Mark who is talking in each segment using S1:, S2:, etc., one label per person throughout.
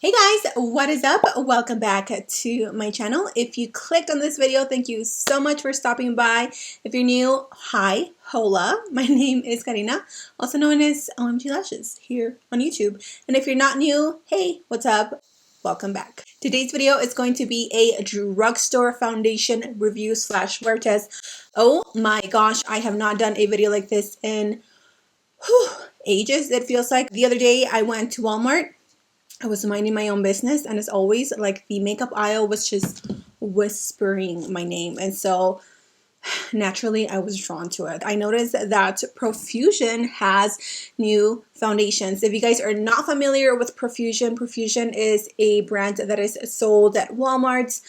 S1: Hey guys, what is up? Welcome back to my channel. If you clicked on this video, thank you so much for stopping by. If you're new, hi, hola. My name is Karina, also known as Ohmglashes here on YouTube. And if you're not new, hey, what's up? Welcome back. Today's video is going to be a drugstore foundation review slash wear test. Oh my gosh, I have not done a video like this in ages, it feels like. The other day I went to Walmart. I was minding my own business, and as always, like, the makeup aisle was just whispering my name, and so naturally I was drawn to it. I noticed that Profusion has new foundations. If you guys are not familiar with Profusion, Profusion is a brand that is sold at Walmart.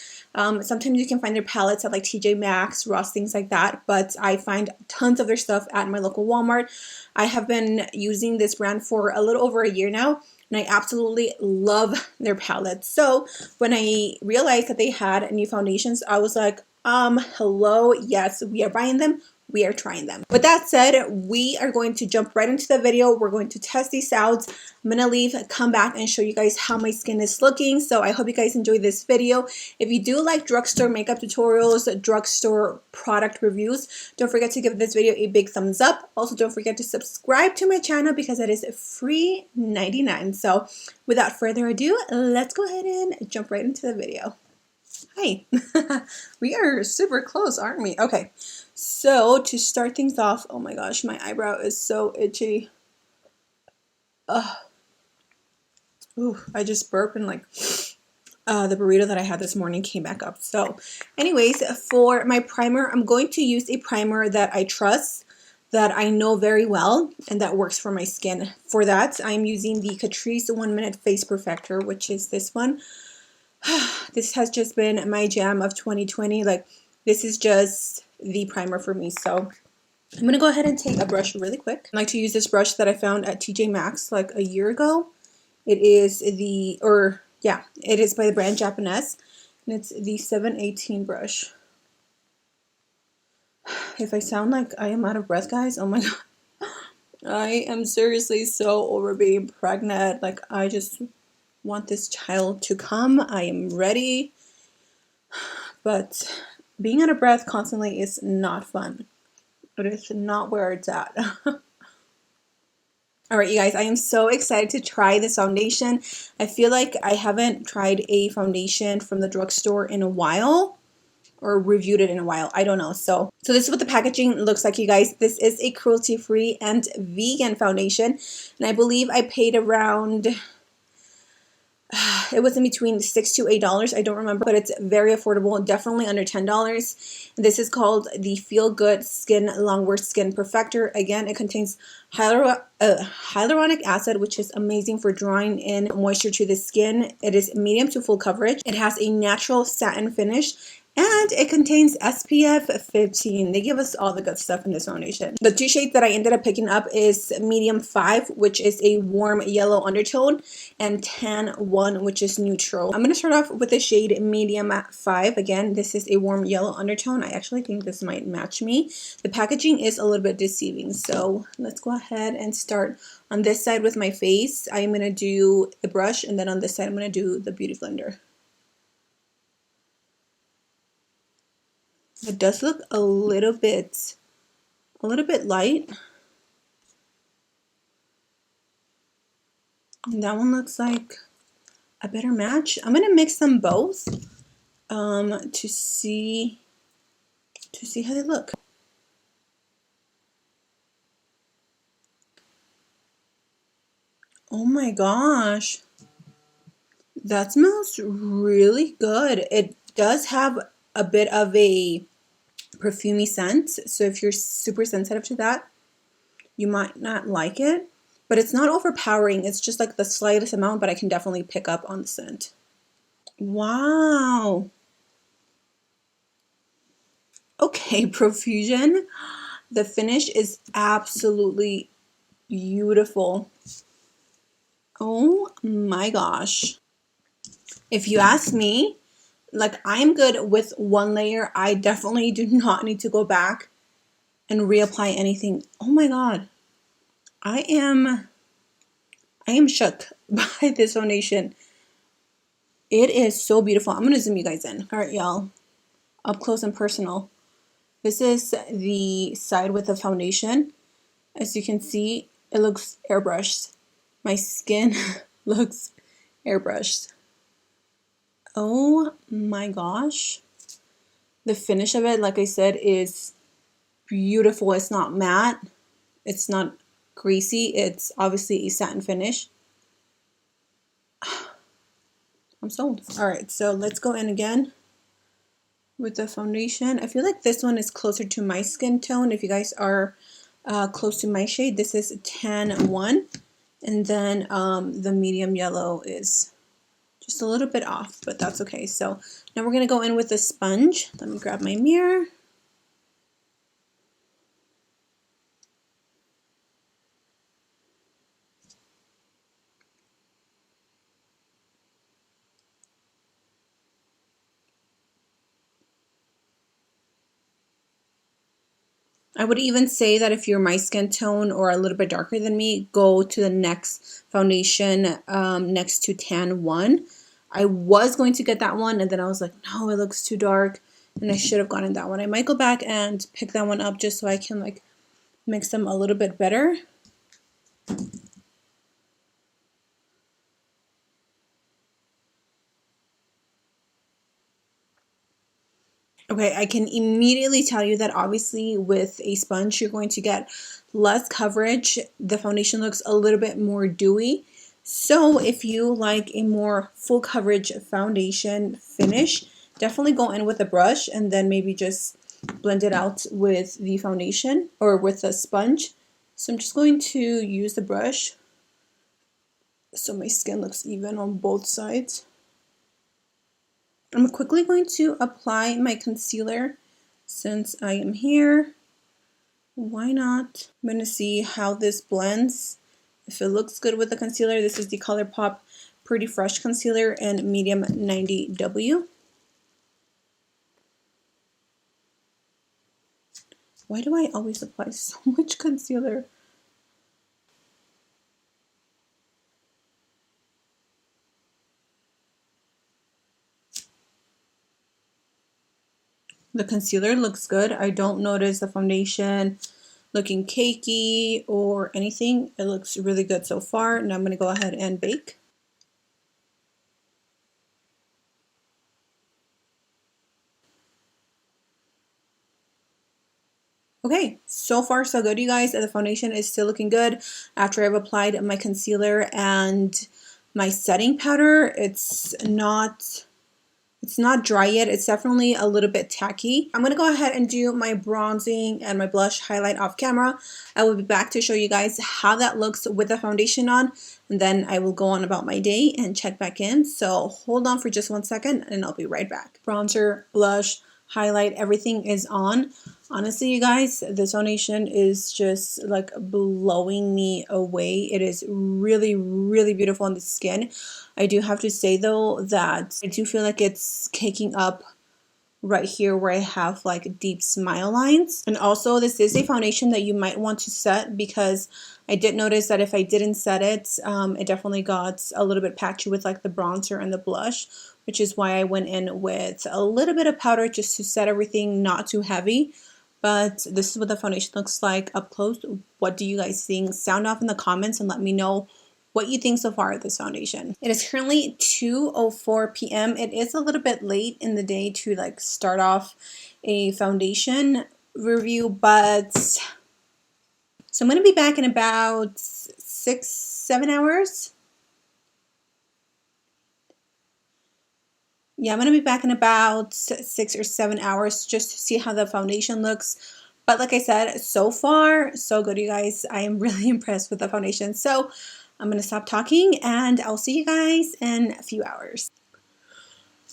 S1: Sometimes you can find their palettes at like TJ Maxx, Ross, things like that, but I find tons of their stuff at my local Walmart. I have been using this brand for a little over a year now, and I absolutely love their palettes. So when I realized that they had new foundations, I was like, hello, yes, we are buying them. We are trying them. With that said, we are going to jump right into the video. We're going to test these out. I'm going to leave, come back, and show you guys how my skin is looking. So I hope you guys enjoy this video. If you do like drugstore makeup tutorials, drugstore product reviews, don't forget to give this video a big thumbs up. Also, don't forget to subscribe to my channel because it is free 99. So without further ado, let's go ahead and jump right into the video. Hi. We are super close, aren't we? Okay, so to start things off, oh my gosh, my eyebrow is so itchy. Ooh, I just burped, and like the burrito that I had this morning came back up. So anyways, for my primer, I'm going to use a primer that I trust, that I know very well, and that works for my skin. For that, I'm using the Catrice 1 Minute Face Perfector, which is this one. This has just been my jam of 2020. Like, this is just the primer for me. So I'm going to go ahead and take a brush really quick. I like to use this brush that I found at TJ Maxx like a year ago. It is it is by the brand Japanese, and it's the 718 brush. If I sound like I am out of breath, guys, oh my god. I am seriously so over being pregnant. Like, I just want this child to come. I am ready. But being out of breath constantly is not fun. It is not where it's at. Alright, you guys, I am so excited to try this foundation. I feel like I haven't tried a foundation from the drugstore in a while, or reviewed it in a while. I don't know. So this is what the packaging looks like, you guys. This is a cruelty-free and vegan foundation, and I believe I paid around, it was in between $6 to $8. I don't remember, but it's very affordable, definitely under $10. This is called the Feel Good Skin Longwear Skin Perfector. Again, it contains hyaluronic acid, which is amazing for drawing in moisture to the skin. It is medium to full coverage. It has a natural satin finish, and it contains SPF 15. They give us all the good stuff in this foundation. The two shades that I ended up picking up is medium 5, which is a warm yellow undertone, and tan 1, which is neutral. I'm going to start off with the shade medium 5. Again, this is a warm yellow undertone. I actually think this might match me. The packaging is a little bit deceiving, so let's go ahead and start on this side with my face. I'm going to do a brush, and then on this side I'm going to do the beauty blender. It does look a little bit light. And that one looks like a better match. I'm gonna mix them both to see how they look. Oh my gosh, that smells really good. It does have a bit of a perfumey scent, so if you're super sensitive to that, you might not like it, but it's not overpowering. It's just like the slightest amount, but I can definitely pick up on the scent. Wow. Okay, Profusion. The finish is absolutely beautiful. Oh my gosh. If you ask me, like, I'm good with one layer. I definitely do not need to go back and reapply anything. Oh my god. I am shook by this foundation. It is so beautiful. I'm gonna zoom you guys in. All right, y'all, up close and personal. This is the side with the foundation. As you can see, it looks airbrushed. My skin looks airbrushed. Oh my gosh. The finish of it, like I said, is beautiful. It's not matte. It's not greasy. It's obviously a satin finish. I'm sold. All right, so let's go in again with the foundation. I feel like this one is closer to my skin tone. If you guys are close to my shade, this is tan 1. And then the medium yellow is just a little bit off, but that's okay. So now we're going to go in with a sponge. Let me grab my mirror. I would even say that if you're my skin tone or a little bit darker than me, go to the next foundation next to tan 1. I was going to get that one, and then I was like, no, it looks too dark, and I should have gotten that one. I might go back and pick that one up just so I can like mix them a little bit better. Okay, I can immediately tell you that obviously with a sponge, you're going to get less coverage. The foundation looks a little bit more dewy. So if you like a more full coverage foundation finish, definitely go in with a brush and then maybe just blend it out with the foundation or with a sponge. So I'm just going to use the brush so my skin looks even on both sides. I'm quickly going to apply my concealer since I am here. Why not? I'm going to see how this blends. If it looks good with the concealer, this is the ColourPop Pretty Fresh Concealer in Medium 90W. Why do I always apply so much concealer? The concealer looks good. I don't notice the foundation looking cakey or anything. It looks really good so far. Now I'm going to go ahead and bake. Okay, so far so good, you guys. The foundation is still looking good after I've applied my concealer and my setting powder. It's not dry yet. It's definitely a little bit tacky. I'm gonna go ahead and do my bronzing and my blush highlight off camera. I will be back to show you guys how that looks with the foundation on, and then I will go on about my day and check back in. So hold on for just 1 second and I'll be right back. Bronzer, blush, highlight, everything is on. Honestly, you guys, this foundation is just like blowing me away. It is really, really beautiful on the skin. I do have to say though that I do feel like it's caking up right here where I have like deep smile lines. And also this is a foundation that you might want to set, because I did notice that if I didn't set it, it definitely got a little bit patchy with like the bronzer and the blush, which is why I went in with a little bit of powder just to set everything not too heavy. But this is what the foundation looks like up close. What do you guys think? Sound off in the comments and let me know what you think so far of this foundation. It is currently 2:04 p.m. It is a little bit late in the day to like start off a foundation review, but so I'm going to be back in about 6-7 hours. Yeah, I'm going to be back in about 6 or 7 hours just to see how the foundation looks. But like I said, so far, so good, you guys. I am really impressed with the foundation. So I'm going to stop talking and I'll see you guys in a few hours.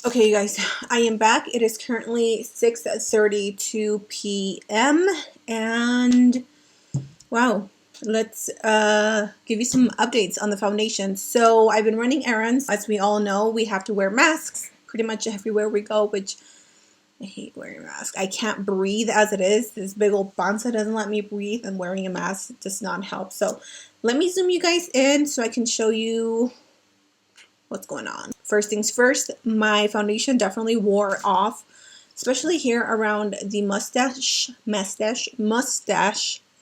S1: Okay, you guys, I am back. It is currently 6:32 p.m. and wow, let's give you some updates on the foundation. So I've been running errands. As we all know, we have to wear masks pretty much everywhere we go, which I hate wearing a mask. I can't breathe as it is. This big old bonza doesn't let me breathe, and wearing a mask does not help. So let me zoom you guys in so I can show you what's going on. First things first, my foundation definitely wore off, especially here around the mustache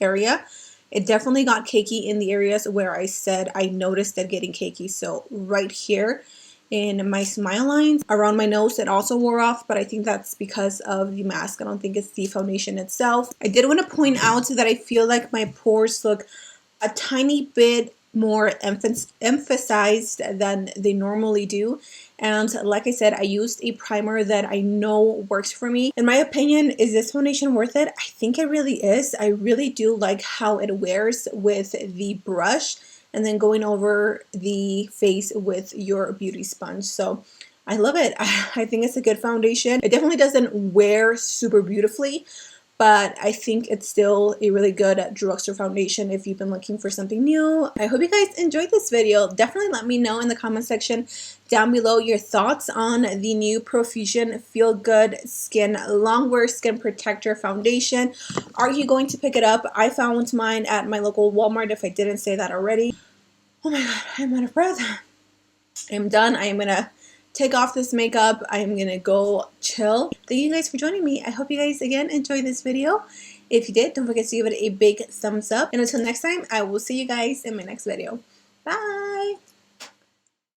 S1: area. It definitely got cakey in the areas where I said I noticed it getting cakey. So right here in my smile lines, around my nose, it also wore off, but I think that's because of the mask. I don't think it's the foundation itself. I did want to point out that I feel like my pores look a tiny bit more emphasized than they normally do. And like I said, I used a primer that I know works for me. In my opinion, is this foundation worth it? I think it really is. I really do like how it wears with the brush and then going over the face with your beauty sponge. So I love it. I think it's a good foundation. It definitely doesn't wear super beautifully, but I think it's still a really good drugstore foundation if you've been looking for something new. I hope you guys enjoyed this video. Definitely let me know in the comment section down below your thoughts on the new Profusion Feel Good Skin Longwear Skin Protector Foundation. Are you going to pick it up? I found mine at my local Walmart, if I didn't say that already. Oh my god, I'm out of breath. I'm done. I am gonna take off this makeup. I'm gonna go chill. Thank you guys for joining me. I hope you guys again enjoyed this video. If you did, don't forget to give it a big thumbs up. And until next time, I will see you guys in my next video. Bye!